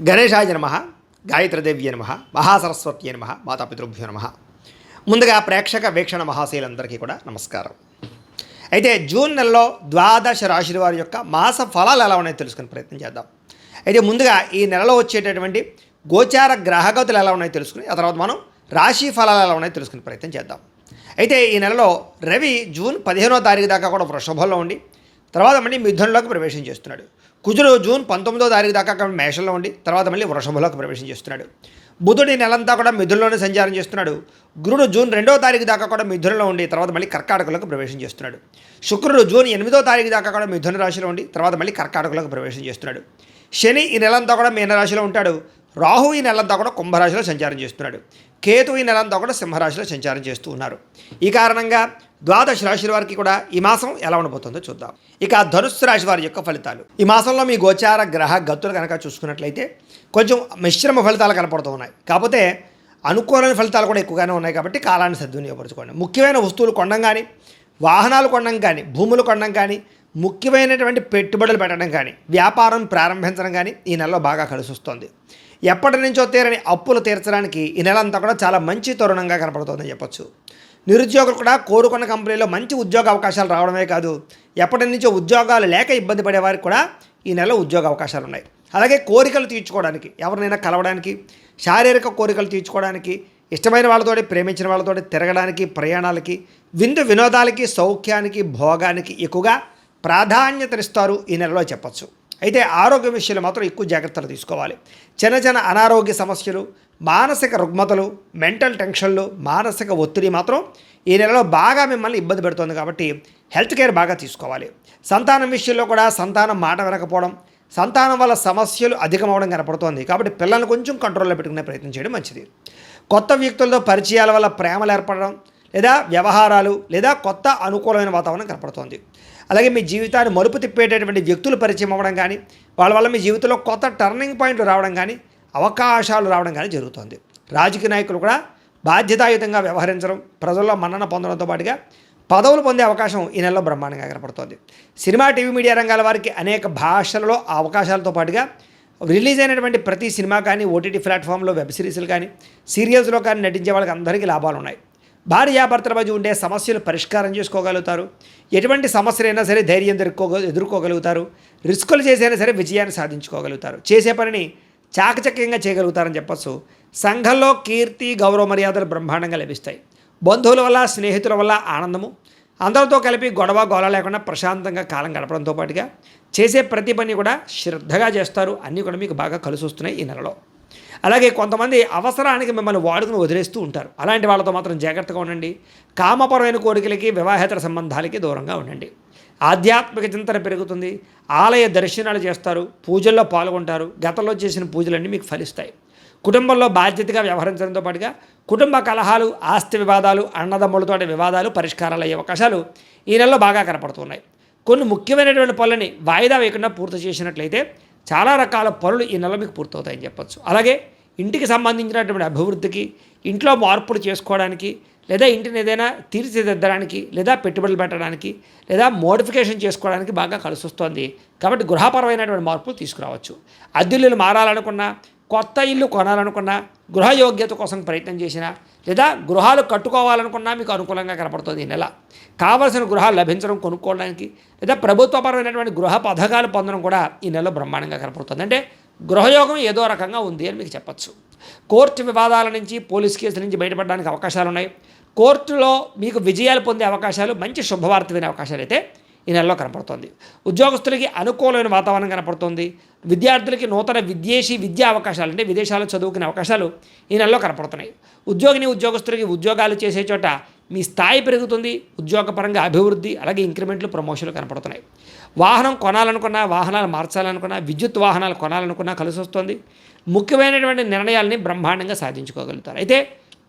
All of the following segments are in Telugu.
గణేశాయ నమః, గాయత్రీదేవ్యే నమః, మహాసరస్వత్యే నమః, మాతాపితృభ్యో నమః. ముందుగా ప్రేక్షక వీక్షణ మహాశయులందరికీ కూడా నమస్కారం. అయితే జూన్ నెలలో ద్వాదశ రాశుల వారి యొక్క మాస ఫలాలు ఎలా ఉన్నాయో తెలుసుకునే ప్రయత్నం చేద్దాం. అయితే ముందుగా ఈ నెలలో వచ్చేటటువంటి గోచార గ్రహగతులు ఎలా ఉన్నాయో తెలుసుకుని ఆ తర్వాత మనం రాశి ఫలాలు ఎలా ఉన్నాయో తెలుసుకునే ప్రయత్నం చేద్దాం. అయితే ఈ నెలలో రవి జూన్ 15వ తారీఖు దాకా కూడా వృషభంలో ఉండి తర్వాత మళ్ళీ మిథునంలోకి ప్రవేశం చేస్తున్నాడు. కుజుడు జూన్ 19వ తారీఖు దాకా మేషంలో ఉండి తర్వాత మళ్ళీ వృషభంలోకి ప్రవేశం చేస్తున్నాడు. బుధుడు ఈ నెలంతా కూడా మిథునంలోనే సంచారం చేస్తున్నాడు. గురుడు జూన్ 2వ తారీఖు దాకా కూడా మిథునంలో ఉండి తర్వాత మళ్ళీ కర్కాటకంలోకి ప్రవేశం చేస్తున్నాడు. శుక్రుడు జూన్ 8వ తారీఖు దాకా కూడా మిథున రాశిలో ఉండి తర్వాత మళ్ళీ కర్కాటకంలోకి ప్రవేశం చేస్తున్నాడు. శని ఈ నెలంతా కూడా మీనరాశిలో ఉంటాడు. రాహు ఈ నెలంతా కూడా కుంభరాశిలో సంచారం చేస్తున్నాడు. కేతు ఈ నెలంతా కూడా సింహరాశిలో సంచారం చేస్తూ ఉన్నారు. ఈ కారణంగా ద్వాదశ రాశుల వారికి కూడా ఈ మాసం ఎలా ఉండబోతుందో చూద్దాం. ఇక ధనుస్సు రాశి వారి యొక్క ఫలితాలు. ఈ మాసంలో మీ గోచార గ్రహ గతులు కనుక చూసుకున్నట్లయితే కొంచెం మిశ్రమ ఫలితాలు కనపడుతూ ఉన్నాయి. కాకపోతే అనుకూలమైన ఫలితాలు కూడా ఎక్కువగానే ఉన్నాయి కాబట్టి కాలాన్ని సద్వినియోగపరచుకోండి. ముఖ్యమైన వస్తువులు కొనడం కానీ, వాహనాలు కొనడం కానీ, భూములు కొనడం కానీ, ముఖ్యమైనటువంటి పెట్టుబడులు పెట్టడం కానీ, వ్యాపారం ప్రారంభించడం కానీ ఈ నెలలో బాగా కలిసి వస్తుంది. ఎప్పటి నుంచో తీరని అప్పులు తీర్చడానికి ఈ నెల అంతా కూడా చాలా మంచి తరుణంగా కనపడుతుందని చెప్పొచ్చు. నిరుద్యోగులు కూడా కోరుకున్న కంపెనీలో మంచి ఉద్యోగ అవకాశాలు రావడమే కాదు, ఎప్పటి నుంచో ఉద్యోగాలు లేక ఇబ్బంది పడే వారికి కూడా ఈ నెల ఉద్యోగ అవకాశాలు ఉన్నాయి. అలాగే కోరికలు తీర్చుకోవడానికి, ఎవరినైనా కలవడానికి, శారీరక కోరికలు తీర్చుకోవడానికి, ఇష్టమైన వాళ్ళతోటి ప్రేమించిన వాళ్ళతోటి తిరగడానికి, ప్రయాణాలకి, వినోదాలకి, సౌఖ్యానికి, భోగానికి ఎక్కువగా ప్రాధాన్యతనిస్తారు ఈ నెలలో చెప్పచ్చు. అయితే ఆరోగ్య విషయంలో మాత్రం ఎక్కువ జాగ్రత్తలు తీసుకోవాలి. చిన్న చిన్న అనారోగ్య సమస్యలు, మానసిక రుగ్మతలు, మెంటల్ టెన్షన్లు, మానసిక ఒత్తిడి మాత్రం ఈ నెలలో బాగా మిమ్మల్ని ఇబ్బంది పెడుతుంది కాబట్టి హెల్త్ కేర్ బాగా తీసుకోవాలి. సంతానం విషయంలో కూడా సంతానం మాట వినకపోవడం, సంతానం వల్ల సమస్యలు అధికమవడం కనపడుతోంది కాబట్టి పిల్లల్ని కొంచెం కంట్రోల్లో పెట్టుకునే ప్రయత్నం చేయడం మంచిది. కొత్త వ్యక్తులతో పరిచయాల వల్ల ప్రేమలు ఏర్పడడం లేదా వ్యవహారాలు లేదా కొత్త అనుకూలమైన వాతావరణం కనపడుతోంది. అలాగే మీ జీవితాన్ని మలుపు తిప్పేటటువంటి వ్యక్తులు పరిచయం అవ్వడం కానీ, వాళ్ళ వల్ల మీ జీవితంలో కొత్త టర్నింగ్ పాయింట్లు రావడం కానీ, అవకాశాలు రావడం కానీ జరుగుతుంది. రాజకీయ నాయకులు కూడా బాధ్యతాయుతంగా వ్యవహరించడం, ప్రజల్లో మన్నన పొందడంతో పాటుగా పదవులు పొందే అవకాశం ఈ నెలలో బ్రహ్మాండంగా కనపడుతోంది. సినిమా, టీవీ, మీడియా రంగాల వారికి అనేక భాషలలో ఆ అవకాశాలతో పాటుగా రిలీజ్ అయినటువంటి ప్రతి సినిమా కానీ, ఓటీటీ ప్లాట్ఫామ్లో వెబ్ సిరీస్లు కానీ, సీరియల్స్లో కానీ నటించే వాళ్ళకి అందరికీ లాభాలు ఉన్నాయి. భార్యాభర్తల మధ్య ఉండే సమస్యలు పరిష్కారం చేసుకోగలుగుతారు. ఎటువంటి సమస్యలైనా సరే ధైర్యం ఎదుర్కోగలుగుతారు. రిస్కులు చేసైనా సరే విజయాన్ని సాధించుకోగలుగుతారు. చేసే పనిని చాకచక్యంగా చేయగలుగుతారని చెప్పచ్చు. సంఘంలో కీర్తి, గౌరవ మర్యాదలు బ్రహ్మాండంగా లభిస్తాయి. బంధువుల వల్ల, స్నేహితుల వల్ల ఆనందము, అందరితో కలిపి గొడవ గోల లేకుండా ప్రశాంతంగా కాలం గడపడంతో పాటుగా చేసే ప్రతి పని కూడా శ్రద్ధగా చేస్తారు. అన్నీ కూడా మీకు బాగా కలిసి వస్తున్నాయి ఈ నెలలో. అలాగే కొంతమంది అవసరానికి మిమ్మల్ని వాడుకుని వదిలేస్తూ ఉంటారు. అలాంటి వాళ్ళతో మాత్రం జాగ్రత్తగా ఉండండి. కామపరమైన కోరికలకి, వివాహేతర సంబంధాలకి దూరంగా ఉండండి. ఆధ్యాత్మిక చింతన పెరుగుతుంది. ఆలయ దర్శనాలు చేస్తారు, పూజల్లో పాల్గొంటారు. గతంలో చేసిన పూజలన్నీ మీకు ఫలిస్తాయి. కుటుంబంలో బాధ్యతగా వ్యవహరించడంతో పాటుగా కుటుంబ కలహాలు, ఆస్తి వివాదాలు, అన్నదమ్ములతో వివాదాలు పరిష్కారాలు అయ్యే అవకాశాలు ఈ నెలలో బాగా కనపడుతున్నాయి. కొన్ని ముఖ్యమైనటువంటి పనులని వాయిదా వేయకుండా పూర్తి చేసినట్లయితే చాలా రకాల పనులు ఈ నెల మీకు పూర్తవుతాయని చెప్పచ్చు. అలాగే ఇంటికి సంబంధించినటువంటి అభివృద్ధికి, ఇంట్లో మార్పులు చేసుకోవడానికి, లేదా ఇంటిని ఏదైనా తీర్చిదిద్దడానికి, లేదా పెట్టుబడులు పెట్టడానికి, లేదా మోడిఫికేషన్ చేసుకోవడానికి బాగా కలిసి వస్తుంది. కాబట్టి గృహపరమైనటువంటి మార్పులు తీసుకురావచ్చు. అద్దెల్లు మారాలనుకున్నా, కొత్త ఇల్లు కొనాలనుకున్నా, గృహయోగ్యత కోసం ప్రయత్నం చేసినా, లేదా గృహాలు కట్టుకోవాలనుకున్నా మీకు అనుకూలంగా కనపడుతుంది ఈ నెల. కావలసిన గృహాలు లభించడం, కొనుక్కోవడానికి, లేదా ప్రభుత్వపరమైనటువంటి గృహ పథకాలు పొందడం కూడా ఈ నెలలో బ్రహ్మాండంగా కనపడుతుంది. అంటే గృహయోగం ఏదో రకంగా ఉంది అని మీకు చెప్పచ్చు. కోర్టు వివాదాల నుంచి, పోలీస్ కేసుల నుంచి బయటపడడానికి అవకాశాలు ఉన్నాయి. కోర్టులో మీకు విజయాలు పొందే అవకాశాలు, మంచి శుభవార్త వినే అవకాశాలు అయితే ఈ నెలలో కనపడుతుంది. ఉద్యోగస్తులకి అనుకూలమైన వాతావరణం కనపడుతుంది. విద్యార్థులకి నూతన విదేశీ విద్యా అవకాశాలు, అంటే విదేశాల్లో చదువుకునే అవకాశాలు ఈ నెలలో కనపడుతున్నాయి. ఉద్యోగస్తులకి ఉద్యోగాలు చేసే చోట మీ స్థాయి పెరుగుతుంది. ఉద్యోగపరంగా అభివృద్ధి, అలాగే ఇంక్రిమెంట్లు, ప్రమోషన్లు కనపడుతున్నాయి. వాహనం కొనాలనుకున్నా, వాహనాలు మార్చాలనుకున్నా, విద్యుత్ వాహనాలు కొనాలనుకున్నా కలిసి వస్తుంది. ముఖ్యమైనటువంటి నిర్ణయాలని బ్రహ్మాండంగా సాధించుకోగలుగుతారు. అయితే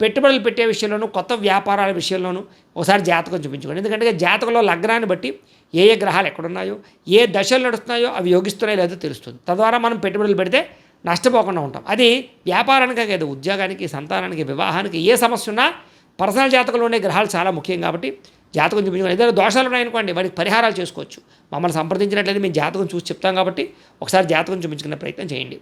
పెట్టుబడులు పెట్టే విషయంలోనూ, కొత్త వ్యాపారాల విషయంలోనూ ఒకసారి జాతకం చూపించుకోండి. ఎందుకంటే జాతకంలో లగ్నాన్ని బట్టి ఏ ఏ గ్రహాలు ఎక్కడున్నాయో, ఏ దశలు నడుస్తున్నాయో అవి యోగిస్తున్నాయో లేదో తెలుస్తుంది. తద్వారా మనం పెట్టుబడులు పెడితే నష్టపోకుండా ఉంటాం. అది వ్యాపారానికే కాదు, ఉద్యోగానికి, సంతానానికి, వివాహానికి ఏ సమస్య ఉన్నా పర్సనల్ జాతకంలో ఉండే గ్రహాలు చాలా ముఖ్యం కాబట్టి జాతకం చూపించుకోండి. ఏదైనా దోషాలు ఉన్నాయనుకోండి, వాటికి పరిహారాలు చేసుకోవచ్చు. మమ్మల్ని సంప్రదించినట్లయితే మేము జాతకం చూసి చెప్తాం కాబట్టి ఒకసారి జాతకం చూపించుకునే ప్రయత్నం చేయండి.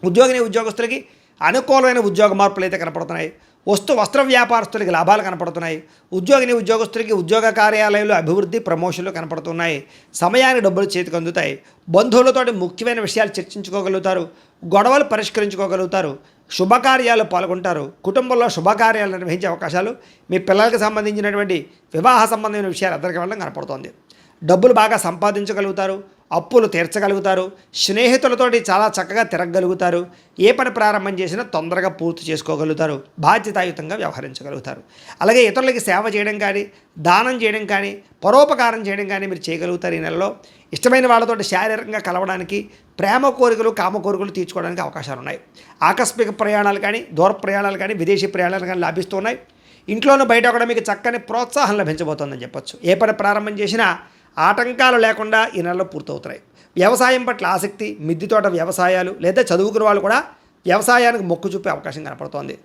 ఉద్యోగస్తులకి అనుకూలమైన ఉద్యోగ మార్పులు అయితే కనపడుతున్నాయి. వస్త్ర వ్యాపారస్తులకి లాభాలు కనపడుతున్నాయి. ఉద్యోగస్తులకి ఉద్యోగ కార్యాలయాలు అభివృద్ధి ప్రమోషన్లు కనపడుతున్నాయి. సమయానికి డబ్బులు చేతికి అందుతాయి. బంధువులతో ముఖ్యమైన విషయాలు చర్చించుకోగలుగుతారు. గొడవలు పరిష్కరించుకోగలుగుతారు. శుభకార్యాలు పాల్గొంటారు. కుటుంబంలో శుభకార్యాలు నిర్వహించే అవకాశాలు, మీ పిల్లలకు సంబంధించినటువంటి వివాహ సంబంధమైన విషయాలు అందరికీ వెళ్ళడం కనపడుతోంది. డబ్బులు బాగా సంపాదించగలుగుతారు. అప్పులు తీర్చగలుగుతారు. స్నేహితులతోటి చాలా చక్కగా తిరగగలుగుతారు. ఏ పని ప్రారంభం చేసినా తొందరగా పూర్తి చేసుకోగలుగుతారు. బాధ్యతాయుతంగా వ్యవహరించగలుగుతారు. అలాగే ఇతరులకి సేవ చేయడం కానీ, దానం చేయడం కానీ, పరోపకారం చేయడం కానీ మీరు చేయగలుగుతారు. ఈ నెలలో ఇష్టమైన వాళ్ళతోటి శారీరకంగా కలవడానికి, ప్రేమ కోరికలు కామ కోరికలు తీర్చుకోవడానికి అవకాశాలు ఉన్నాయి. ఆకస్మిక ప్రయాణాలు కానీ, దూర ప్రయాణాలు కానీ, విదేశీ ప్రయాణాలు కానీ లభిస్తున్నాయి. ఇంట్లోనూ బయట కూడా మీకు చక్కని ప్రోత్సాహం లభించబోతోందని చెప్పొచ్చు. ఏ పని ప్రారంభం చేసినా ఆటంకాలు లేకుండా ఈ నెలలో పూర్తవుతున్నాయి. వ్యవసాయం పట్ల ఆసక్తి, మిద్దె తోట వ్యవసాయాలు లేదా చదువుకున్న వాళ్ళు కూడా వ్యవసాయానికి మొక్కు చూపే అవకాశం కనపడుతోంది.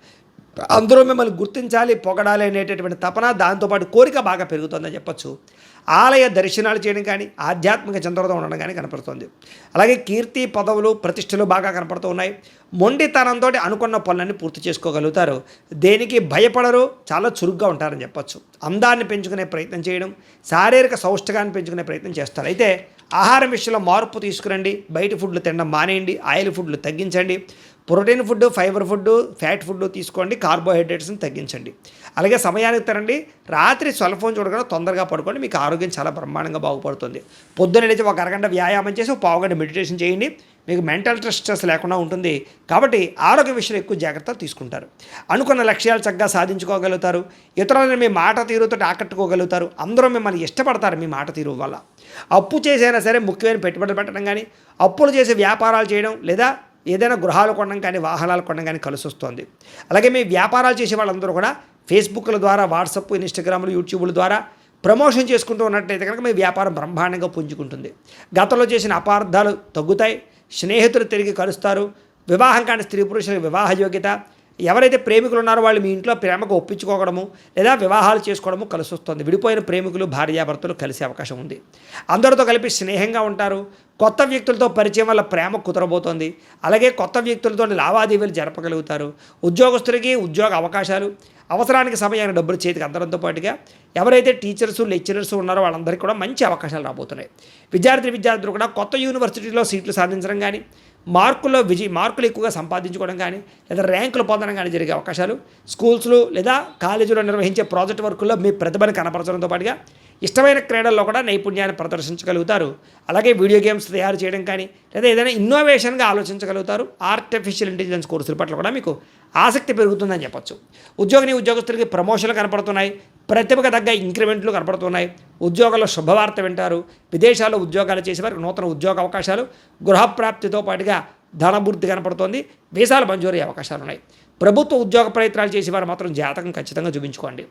అందరూ మిమ్మల్ని గుర్తించాలి, పొగడాలి అనేటటువంటి తపన, దాంతోపాటు కోరిక బాగా పెరుగుతుందని చెప్పొచ్చు. ఆలయ దర్శనాలు చేయడం కానీ, ఆధ్యాత్మిక చంద్రత ఉండడం కానీ కనపడుతుంది. అలాగే కీర్తి, పదవులు, ప్రతిష్టలు బాగా కనపడుతూ ఉన్నాయి. మొండితనంతో అనుకున్న పనులన్నీ పూర్తి చేసుకోగలుగుతారు. దేనికి భయపడరు, చాలా చురుగ్గా ఉంటారని చెప్పొచ్చు. అందాన్ని పెంచుకునే ప్రయత్నం చేయడం, శారీరక సౌష్ఠగాన్ని పెంచుకునే ప్రయత్నం చేస్తారు. అయితే ఆహారం విషయంలో మార్పు తీసుకురండి. బయట ఫుడ్లు తినడం మానేయండి. ఆయిల్ ఫుడ్లు తగ్గించండి. Protein food, fibre food, fat food తీసుకోండి. కార్బోహైడ్రేట్స్ని తగ్గించండి. అలాగే సమయానికి తినండి. రాత్రి సెల్ ఫోన్ చూడకుండా తొందరగా పడుకోండి. మీకు ఆరోగ్యం చాలా బ్రహ్మాండంగా బాగుపడుతుంది. పొద్దున్న లేచి ఒక అరగంట వ్యాయామం చేసి ఒక పావుగంట మెడిటేషన్ చేయండి. మీకు మెంటల్ స్ట్రెస్ లేకుండా ఉంటుంది. కాబట్టి ఆరోగ్య విషయంలో ఎక్కువ జాగ్రత్తలు తీసుకుంటారు. అనుకున్న లక్ష్యాలు చక్కగా సాధించుకోగలుగుతారు. ఇతరులను మీ మాట తీరుతో ఆకట్టుకోగలుగుతారు. అందరూ మిమ్మల్ని ఇష్టపడతారు మీ మాట తీరు వల్ల. అప్పు చేసైనా సరే ముఖ్యమైన పెట్టుబడులు పెట్టడం కానీ, అప్పులు చేసి వ్యాపారాలు చేయడం లేదా ఏదైనా గృహాలు కొనడం కానీ, వాహనాలు కొనడం కానీ కలిసి వస్తుంది. అలాగే మీ వ్యాపారాలు చేసే వాళ్ళందరూ కూడా ఫేస్బుక్ల ద్వారా, వాట్సాప్, ఇన్స్టాగ్రామ్లు, యూట్యూబ్ల ద్వారా ప్రమోషన్ చేసుకుంటూ ఉన్నట్లయితే కనుక మీ వ్యాపారం బ్రహ్మాండంగా పుంజుకుంటుంది. గతంలో చేసిన అపార్థాలు తగ్గుతాయి. స్నేహితులు తిరిగి కలుస్తారు. వివాహం కాని స్త్రీ పురుషులకు వివాహ యోగ్యత, ఎవరైతే ప్రేమికులు ఉన్నారో వాళ్ళు మీ ఇంట్లో ప్రేమకు ఒప్పించుకోవడము లేదా వివాహాలు చేసుకోవడము కలిసి వస్తుంది. విడిపోయిన ప్రేమికులు, భార్యాభర్తలు కలిసే అవకాశం ఉంది. అందరితో కలిపి స్నేహంగా ఉంటారు. కొత్త వ్యక్తులతో పరిచయం వల్ల ప్రేమ కుదరబోతోంది. అలాగే కొత్త వ్యక్తులతో లావాదేవీలు జరపగలుగుతారు. ఉద్యోగస్తులకి ఉద్యోగ అవకాశాలు, అవసరానికి సమయానికి డబ్బులు చేతికి అందడంతో పాటుగా ఎవరైతే టీచర్స్, లెక్చరర్స్ ఉన్నారో వాళ్ళందరికీ కూడా మంచి అవకాశాలు రాబోతున్నాయి. విద్యార్థులు కూడా కొత్త యూనివర్సిటీలో సీట్లు సాధించడం కానీ, మార్కులు ఎక్కువగా సంపాదించుకోవడం కానీ లేదా ర్యాంకులు పొందడం కానీ జరిగే అవకాశాలు, స్కూల్స్లో లేదా కాలేజీలో నిర్వహించే ప్రాజెక్ట్ వర్కుల్లో మీ ప్రతిభను కనపరచడంతో పాటుగా ఇష్టమైన క్రీడల్లో కూడా నైపుణ్యాన్ని ప్రదర్శించగలుగుతారు. అలాగే వీడియో గేమ్స్ తయారు చేయడం కానీ లేదా ఏదైనా ఇన్నోవేషన్గా ఆలోచించగలుగుతారు. ఆర్టిఫిషియల్ ఇంటెలిజెన్స్ కోర్సుల పట్ల కూడా మీకు ఆసక్తి పెరుగుతుందని చెప్పొచ్చు. ఉద్యోగస్తులకి ప్రమోషన్లు కనపడుతున్నాయి. ప్రతిభకు తగ్గ ఇంక్రిమెంట్లు కనపడుతున్నాయి. ఉద్యోగాల్లో శుభవార్త వింటారు. విదేశాల్లో ఉద్యోగాలు చేసేవారికి నూతన ఉద్యోగ అవకాశాలు, గృహప్రాప్తితో పాటుగా ధనభృద్ధి కనపడుతోంది. వీసాలు మంజూరయ్యే అవకాశాలు ఉన్నాయి. ప్రభుత్వ ఉద్యోగ ప్రయత్నాలు చేసేవారు మాత్రం జాతకం ఖచ్చితంగా చూపించుకోండి.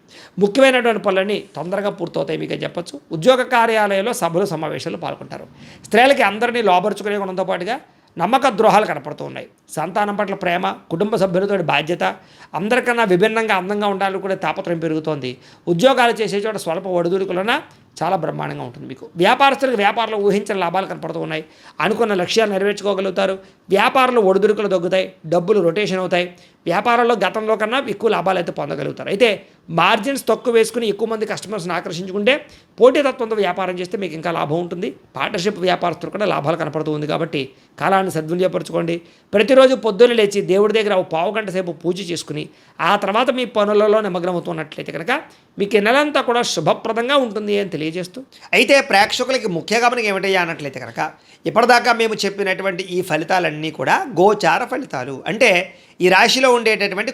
ముఖ్యమైనటువంటి పనులన్నీ తొందరగా పూర్తవుతాయి మీకు చెప్పొచ్చు. ఉద్యోగ కార్యాలయంలో సభలు, సమావేశాలు పాల్గొంటారు. స్త్రీలకి అందరినీ లోబరుచుకునే గుణంతో పాటుగా నమ్మక ద్రోహాలు కనపడుతూ ఉన్నాయి. సంతానం పట్ల ప్రేమ, కుటుంబ సభ్యులతో బాధ్యత, అందరికన్నా విభిన్నంగా అందంగా ఉండాలని కూడా తాపత్రయం పెరుగుతోంది. ఉద్యోగాలు చేసే చోట స్వల్ప ఒడిదుడుకులన చాలా బ్రహ్మాండంగా ఉంటుంది మీకు. వ్యాపారస్తులకు వ్యాపారంలో ఊహించిన లాభాలు కనపడుతూ ఉన్నాయి. అనుకున్న లక్ష్యాలు నెరవేర్చుకోగలుగుతారు. వ్యాపారంలో ఒడిదుడుకులు తగ్గుతాయి. డబ్బులు రొటేషన్ అవుతాయి. వ్యాపారంలో గతంలో కన్నా ఎక్కువ లాభాలు అయితే పొందగలుగుతారు. అయితే మార్జిన్స్ తక్కువ వేసుకుని ఎక్కువ మంది కస్టమర్స్ని ఆకర్షించుకుంటే, పోటీతత్వంతో వ్యాపారం చేస్తే మీకు ఇంకా లాభం ఉంటుంది. పార్ట్నర్షిప్ వ్యాపారస్తులు కూడా లాభాలు కనపడుతూ ఉంది. కాబట్టి కాలాన్ని సద్వినియోగపరచుకోండి. ప్రతిరోజు పొద్దున్న లేచి దేవుడి దగ్గర ఒక పావు గంట సేపు పూజ చేసుకుని ఆ తర్వాత మీ పనులలో నిమగ్నమవుతున్నట్లయితే కనుక మీకు ఈ నెలంతా కూడా శుభప్రదంగా ఉంటుంది అని తెలియజేస్తూ, అయితే ప్రేక్షకులకి ముఖ్య గమనిక ఏమిటయ్యా అన్నట్లయితే కనుక ఇప్పటిదాకా మేము చెప్పినటువంటి ఈ ఫలితాలన్నీ కూడా గోచార ఫలితాలు. అంటే ఈ రాశిలో ఉండేటటువంటి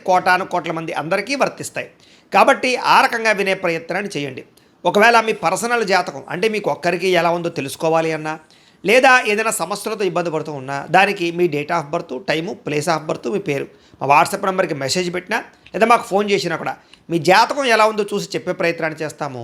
కోట్ల మంది అందరికీ వర్తిస్తాయి. కాబట్టి ఆ రకంగా వినే ప్రయత్నాన్ని చేయండి. ఒకవేళ మీ పర్సనల్ జాతకం అంటే మీకు ఒక్కరికి ఎలా ఉందో తెలుసుకోవాలి అన్నా, లేదా ఏదైనా సమస్యలతో ఇబ్బంది పడుతూ ఉన్నా, దానికి మీ date of birth, time, place of birth, మీ పేరు మా వాట్సాప్ నెంబర్కి మెసేజ్ పెట్టినా లేదా మాకు ఫోన్ చేసినా కూడా మీ జాతకం ఎలా ఉందో చూసి చెప్పే ప్రయత్నాన్ని చేస్తాము.